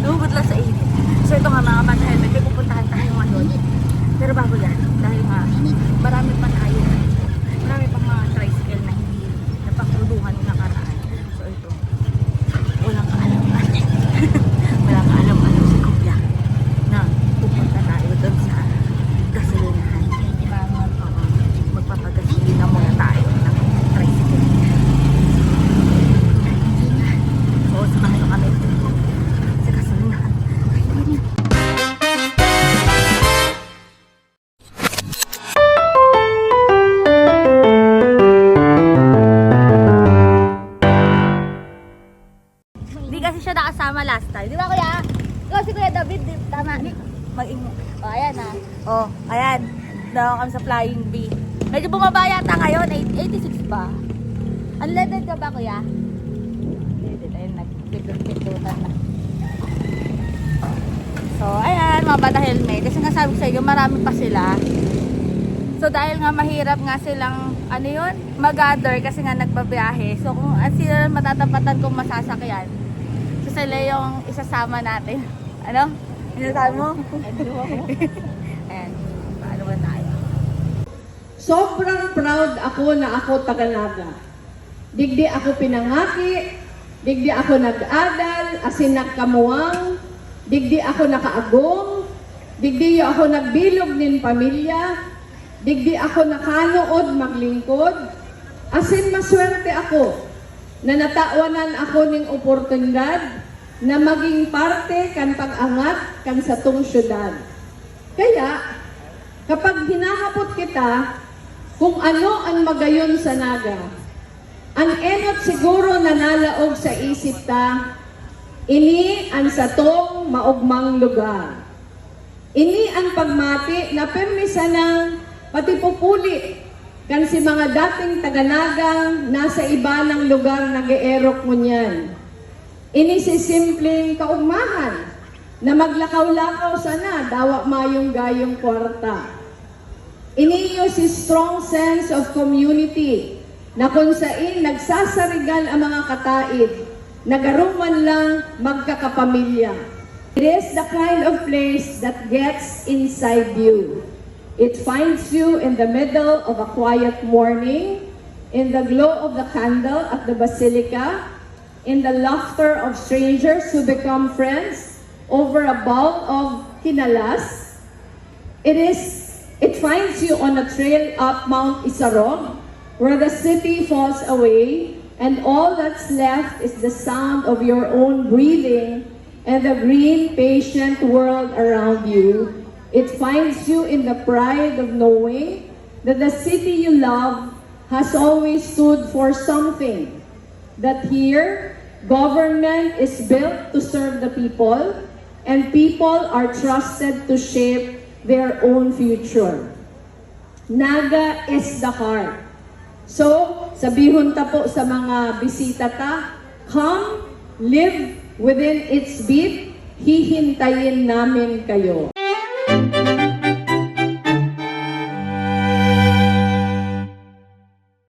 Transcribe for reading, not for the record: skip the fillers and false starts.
Lumubot lang sa init. So ito nga mga bata helmet, may pupuntahan tayo ngayon. Pero bago yan, dahil nga marami pa tayo. Marami pang mga tricycle na hindi napakruduhan yung nakaraan. So ito, walang kaalam-alam. Walang kaalam-alam si Kuya na pupunta tayo doon sa gasolinahan. Magpapagasolina muna tayo ng tricycle. So, samahan nyo kami sa gasolinahan. Hindi kasi siya nakasama last time. Di ba kuya? Ikaw si Kuya David, tama. Mag-ingat. O, ayan ha. O, ayan. Daw kami sa Flying B. Medyo bumaba yata ngayon. 86 ba? Unleaded ka ba kuya? Unleaded. Ayun, nagpitutan na. So, ayan, mga bata helmet. Kasi nga sabi ko sa inyo, marami pa sila. So, dahil nga mahirap nga silang, ano yun, mag-gather kasi nga nagbabiyahe. So, kung sila matatapatan kung masasakyan, so sila yung isasama natin. Ano? Inasabi mo? Ayan, paano ba tayo? Sobrang proud ako na ako Taganaga. Digdi ako pinangaki, digdi ako nag-adal, asin nagkamuang, digdi ako nakaagong, digdi ako nagbilog nin pamilya, digdi ako nakanood maglingkod, asin maswerte ako na natawanan ako ning oportunidad na maging parte kan pag-angat kan sa tong syudad. Kaya, kapag hinahapot kita kung ano ang magayon sa Naga, ang enot siguro nanalaog sa isip ta, ini ang satong maugmang lugar. Ini ang pagmati na permisa ng pati pupuli kan si mga dating Taganagang nasa iba ng lugar nag-eerok mo niyan. Ini si simpleng kaugmahan na maglakaw-lakaw sana dawa mayong gayong kwarta. Iniyo si strong sense of community na kung saan nagsasarigan ang mga kataid, nagaruman lang magkakapamilya. It is the kind of place that gets inside you. It finds you in the middle of a quiet morning, in the glow of the candle at the basilica, in the laughter of strangers who become friends over a bowl of kinalas. It finds you on a trail up Mount Isarog, where the city falls away, and all that's left is the sound of your own breathing and the green, patient world around you. It finds you in the pride of knowing that the city you love has always stood for something. That here, government is built to serve the people, and people are trusted to shape their own future. Naga is the heart. So, sabihon ta po sa mga bisita ta, come, live within its beat, hihintayin namin kayo.